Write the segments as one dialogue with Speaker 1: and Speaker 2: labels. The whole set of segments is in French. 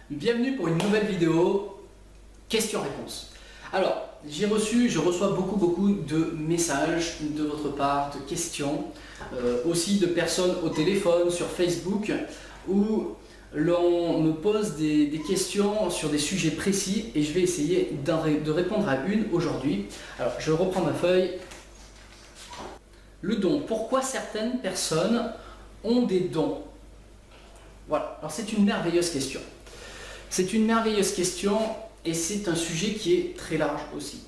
Speaker 1: Bienvenue pour une nouvelle vidéo questions-réponses. Alors, je reçois beaucoup de messages de votre part, de questions, aussi de personnes au téléphone, sur Facebook, où l'on me pose des questions sur des sujets précis et je vais essayer de répondre à une aujourd'hui. Alors, je reprends ma feuille. Le don. Pourquoi certaines personnes ont des dons? Voilà, alors c'est une merveilleuse question. C'est une merveilleuse question et c'est un sujet qui est très large aussi.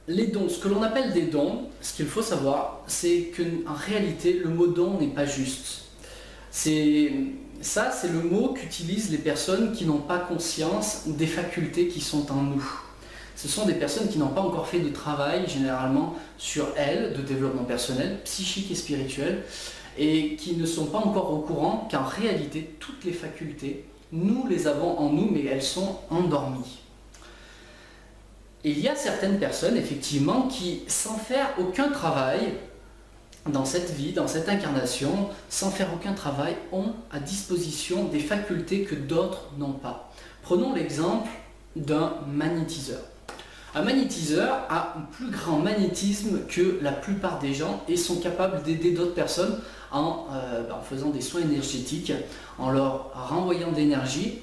Speaker 1: Les dons, ce que l'on appelle des dons, ce qu'il faut savoir, c'est qu'en réalité, le mot don n'est pas juste. C'est le mot qu'utilisent les personnes qui n'ont pas conscience des facultés qui sont en nous. Ce sont des personnes qui n'ont pas encore fait de travail, généralement, sur elles, de développement personnel, psychique et spirituel, et qui ne sont pas encore au courant qu'en réalité, toutes les facultés, nous les avons en nous, mais elles sont endormies. Et il y a certaines personnes, effectivement, qui, sans faire aucun travail, dans cette vie, dans cette incarnation, sans faire aucun travail, ont à disposition des facultés que d'autres n'ont pas. Prenons l'exemple d'un magnétiseur. Un magnétiseur a un plus grand magnétisme que la plupart des gens et sont capables d'aider d'autres personnes en faisant des soins énergétiques, en leur renvoyant de l'énergie.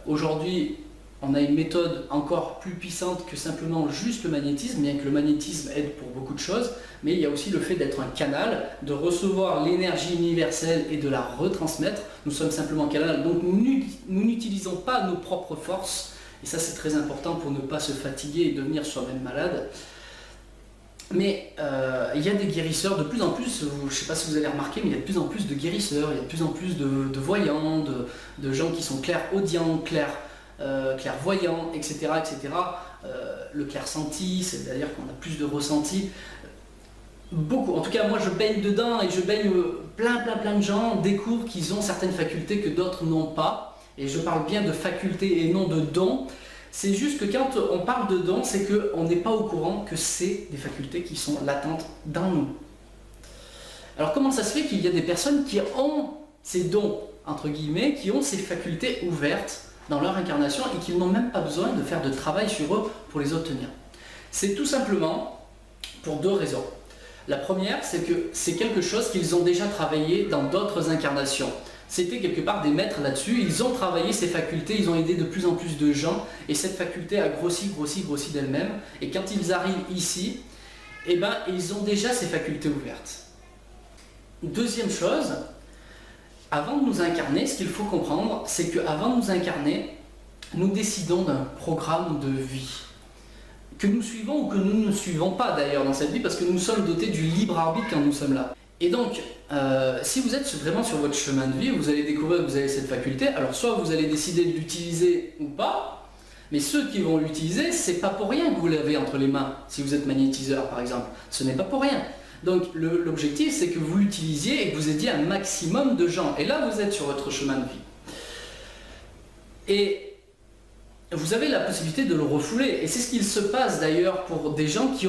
Speaker 1: Aujourd'hui, on a une méthode encore plus puissante que simplement juste le magnétisme, bien que le magnétisme aide pour beaucoup de choses, mais il y a aussi le fait d'être un canal, de recevoir l'énergie universelle et de la retransmettre. Nous sommes simplement un canal, donc nous n'utilisons pas nos propres forces, et ça c'est très important pour ne pas se fatiguer et devenir soi-même malade. Mais il y a des guérisseurs de plus en plus, je ne sais pas si vous avez remarqué, mais il y a de plus en plus c'est-à-dire il y a de plus en plus de voyants, de gens qui sont clairaudients, clairvoyants, etc. Le clair-senti, c'est-à-dire qu'on a plus de ressenti. Beaucoup, en tout cas moi je baigne dedans et je baigne plein de gens découvrent qu'ils ont certaines facultés que d'autres n'ont pas. Et je parle bien de facultés et non de dons. C'est juste que quand on parle de dons, c'est qu'on n'est pas au courant que c'est des facultés qui sont latentes dans nous. Alors comment ça se fait qu'il y a des personnes qui ont ces dons, entre guillemets, qui ont ces facultés ouvertes dans leur incarnation et qui n'ont même pas besoin de faire de travail sur eux pour les obtenir? C'est tout simplement pour deux raisons. La première, c'est que c'est quelque chose qu'ils ont déjà travaillé dans d'autres incarnations. C'était quelque part des maîtres là-dessus, ils ont travaillé ces facultés, ils ont aidé de plus en plus de gens et cette faculté a grossi d'elle-même et quand ils arrivent ici, ils ont déjà ces facultés ouvertes. Deuxième chose, avant de nous incarner, ce qu'il faut comprendre, c'est qu'avant de nous incarner, nous décidons d'un programme de vie que nous suivons ou que nous ne suivons pas d'ailleurs dans cette vie parce que nous sommes dotés du libre arbitre quand nous sommes là. Et donc, si vous êtes vraiment sur votre chemin de vie, vous allez découvrir que vous avez cette faculté, alors soit vous allez décider de l'utiliser ou pas, mais ceux qui vont l'utiliser, c'est pas pour rien que vous l'avez entre les mains, si vous êtes magnétiseur par exemple, ce n'est pas pour rien. Donc l'objectif c'est que vous l'utilisiez et que vous aidiez un maximum de gens, et là vous êtes sur votre chemin de vie. Et vous avez la possibilité de le refouler, et c'est ce qu'il se passe d'ailleurs pour des gens qui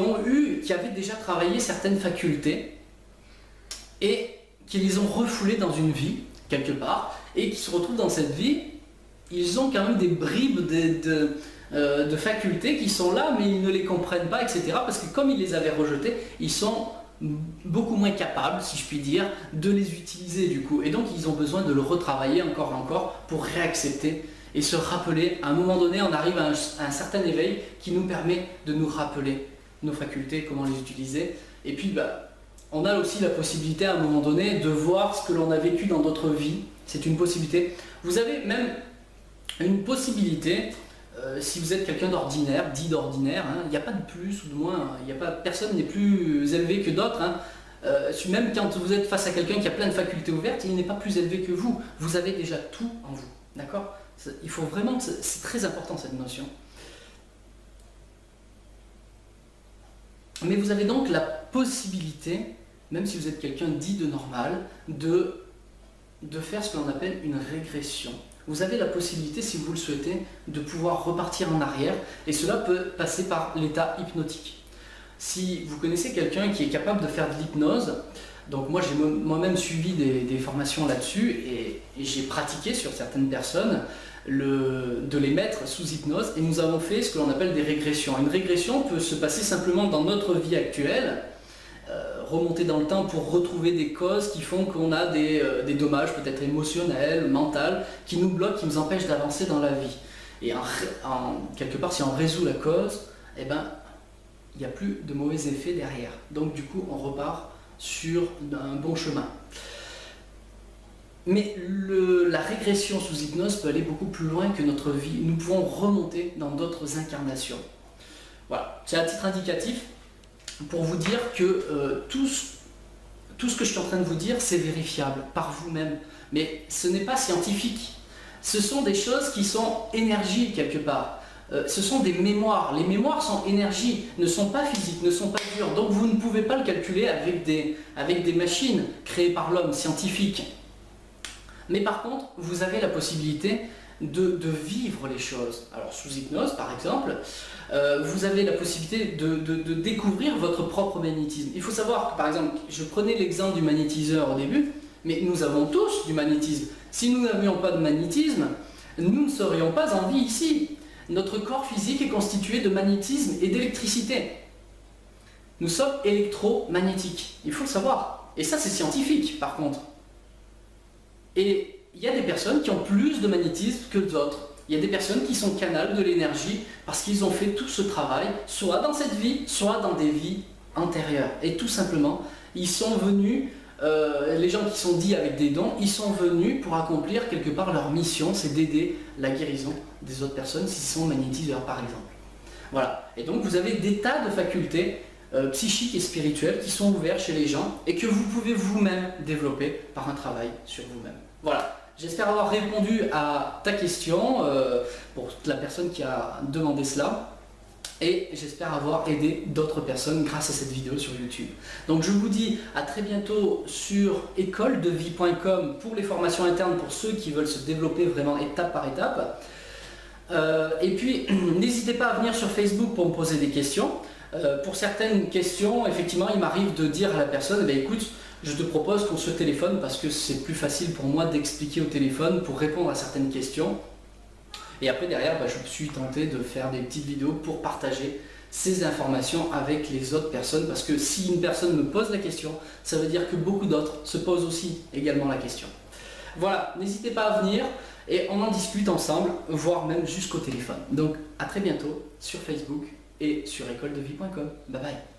Speaker 1: avaient déjà travaillé certaines facultés, et qui les ont refoulés dans une vie, quelque part, et qui se retrouvent dans cette vie, ils ont quand même des bribes de facultés qui sont là, mais ils ne les comprennent pas, etc. Parce que comme ils les avaient rejetées, ils sont beaucoup moins capables, si je puis dire, de les utiliser du coup. Et donc ils ont besoin de le retravailler encore pour réaccepter et se rappeler. À un moment donné, on arrive à un certain éveil qui nous permet de nous rappeler nos facultés, comment les utiliser. Et puis, on a aussi la possibilité à un moment donné de voir ce que l'on a vécu dans d'autres vies. C'est une possibilité. Vous avez même une possibilité, si vous êtes quelqu'un d'ordinaire, dit d'ordinaire, il n'y a pas de plus ou de moins, personne n'est plus élevé que d'autres. Même quand vous êtes face à quelqu'un qui a plein de facultés ouvertes, il n'est pas plus élevé que vous. Vous avez déjà tout en vous. D'accord ? Il faut vraiment, c'est très important cette notion. Mais vous avez donc la possibilité, même si vous êtes quelqu'un dit de normal, de faire ce que l'on appelle une régression. Vous avez la possibilité, si vous le souhaitez, de pouvoir repartir en arrière, et cela peut passer par l'état hypnotique. Si vous connaissez quelqu'un qui est capable de faire de l'hypnose, Donc moi j'ai moi-même suivi des formations là-dessus et j'ai pratiqué sur certaines personnes de les mettre sous hypnose et nous avons fait ce que l'on appelle des régressions. Une régression peut se passer simplement dans notre vie actuelle, remonter dans le temps pour retrouver des causes qui font qu'on a des dommages peut-être émotionnels, mentaux, qui nous bloquent, qui nous empêchent d'avancer dans la vie. Et quelque part, si on résout la cause, eh ben, il n'y a plus de mauvais effets derrière. Donc du coup, on repart sur un bon chemin. Mais la régression sous hypnose peut aller beaucoup plus loin que notre vie. Nous pouvons remonter dans d'autres incarnations. Voilà, c'est à titre indicatif pour vous dire que tout ce que je suis en train de vous dire, c'est vérifiable par vous-même. Mais ce n'est pas scientifique. Ce sont des choses qui sont énergie quelque part. Ce sont des mémoires. Les mémoires sont énergie, ne sont pas physiques, ne sont pas dures. Donc vous ne pouvez pas le calculer avec des machines créées par l'homme, scientifique. Mais par contre, vous avez la possibilité de vivre les choses. Alors sous hypnose par exemple, vous avez la possibilité de découvrir votre propre magnétisme. Il faut savoir que par exemple, je prenais l'exemple du magnétiseur au début, mais nous avons tous du magnétisme. Si nous n'avions pas de magnétisme, nous ne serions pas en vie ici. Notre corps physique est constitué de magnétisme et d'électricité. Nous sommes électromagnétiques, il faut le savoir. Et ça c'est scientifique par contre. Et il y a des personnes qui ont plus de magnétisme que d'autres. Il y a des personnes qui sont canaux de l'énergie parce qu'ils ont fait tout ce travail, soit dans cette vie, soit dans des vies antérieures. Et tout simplement, ils sont venus, les gens qui sont dits avec des dons, ils sont venus pour accomplir quelque part leur mission, c'est d'aider la guérison des autres personnes s'ils sont magnétiseurs par exemple. Voilà. Et donc vous avez des tas de facultés psychiques et spirituelles qui sont ouvertes chez les gens et que vous pouvez vous-même développer par un travail sur vous-même. Voilà. J'espère avoir répondu à ta question pour la personne qui a demandé cela et j'espère avoir aidé d'autres personnes grâce à cette vidéo sur YouTube. Donc je vous dis à très bientôt sur écoledevie.com pour les formations internes pour ceux qui veulent se développer vraiment étape par étape. Et puis n'hésitez pas à venir sur Facebook pour me poser des questions. Pour certaines questions, effectivement, il m'arrive de dire à la personne, eh bien, écoute, je te propose qu'on se téléphone parce que c'est plus facile pour moi d'expliquer au téléphone pour répondre à certaines questions. Et après derrière, je me suis tenté de faire des petites vidéos pour partager ces informations avec les autres personnes parce que si une personne me pose la question, ça veut dire que beaucoup d'autres se posent aussi également la question. Voilà, n'hésitez pas à venir et on en discute ensemble, voire même jusqu'au téléphone. Donc à très bientôt sur Facebook et sur écoledevie.com. Bye bye.